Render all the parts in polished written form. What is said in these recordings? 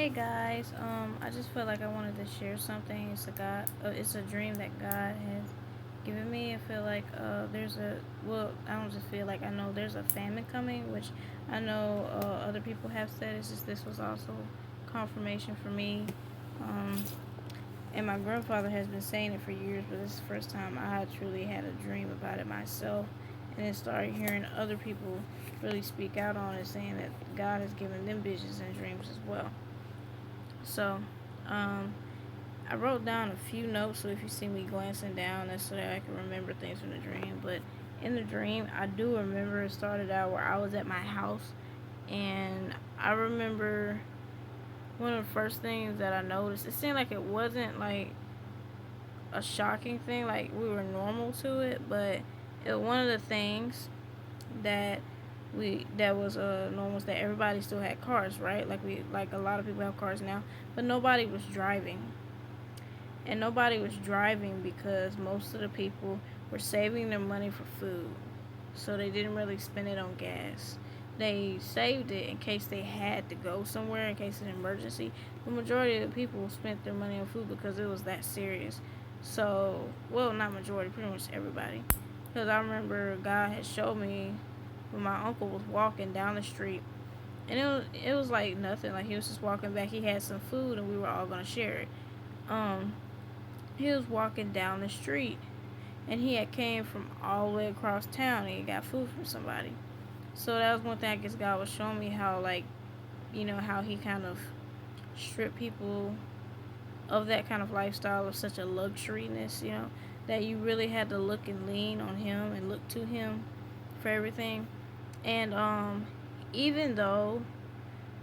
Hey guys, I just feel like I wanted to share something. It's a dream that God has given me. I feel like I don't just feel like I know there's a famine coming, which I know other people have said. It's just this was also confirmation for me. Um, and my grandfather has been saying it for years, but this is the first time I truly had a dream about it myself, and then started hearing other people really speak out on it, saying that God has given them visions and dreams as well. So, um, I wrote down a few notes, so if you see me glancing down, that's so that I can remember things from the dream. But in the dream, I do remember it started out where I was at my house, and I remember one of the first things that I noticed. It seemed like it wasn't like a shocking thing, like we were normal to it, but one of the things that that was normal was that everybody still had cars, right? Like a lot of people have cars now, but nobody was driving. And nobody was driving because most of the people were saving their money for food. So they didn't really spend it on gas. They saved it in case they had to go somewhere, in case of an emergency. The majority of the people spent their money on food because it was that serious. So, well, not majority, pretty much everybody. Because I remember God had showed me when my uncle was walking down the street. And it was like nothing. Like he was just walking back. He had some food and we were all going to share it. Um, he was walking down the street and he had came from all the way across town and he got food from somebody. So that was one thing I guess God was showing me how how he kind of stripped people of that kind of lifestyle of such a luxuriness, that you really had to look and lean on him and look to him for everything. And even though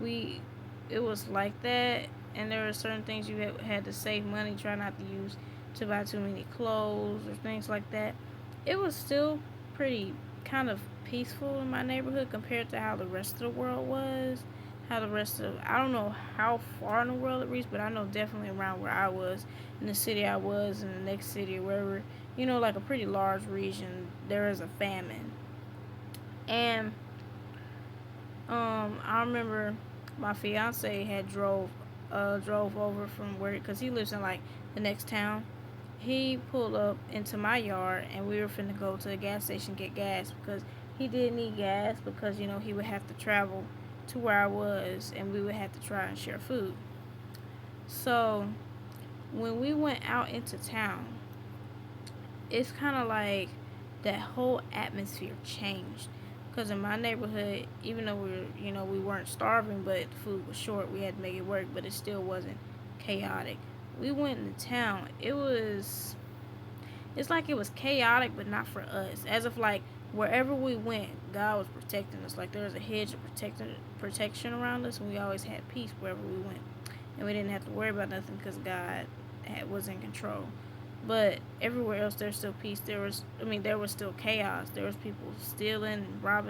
we it was like that and there were certain things you had to save money, try not to use to buy too many clothes or things like that, it was still pretty kind of peaceful in my neighborhood compared to how the rest of the world was. How the rest of I don't know how far in the world it reached, but I know definitely around where I was, in the city I was, in the next city or wherever, like a pretty large region, there is a famine. And I remember my fiance had drove over from where, because he lives in like the next town. He pulled up into my yard and we were finna go to the gas station get gas because he did need gas because he would have to travel to where I was and we would have to try and share food. So when we went out into town, it's kind of like that whole atmosphere changed. Because in my neighborhood, even though we weren't starving, but food was short, we had to make it work, but it still wasn't chaotic. We went into town. It's like it was chaotic, but not for us. As if like wherever we went, God was protecting us. Like there was a hedge of protection around us, and we always had peace wherever we went, and we didn't have to worry about nothing because God was in control. But everywhere else, there's still peace. There was still chaos. There was people stealing, robbing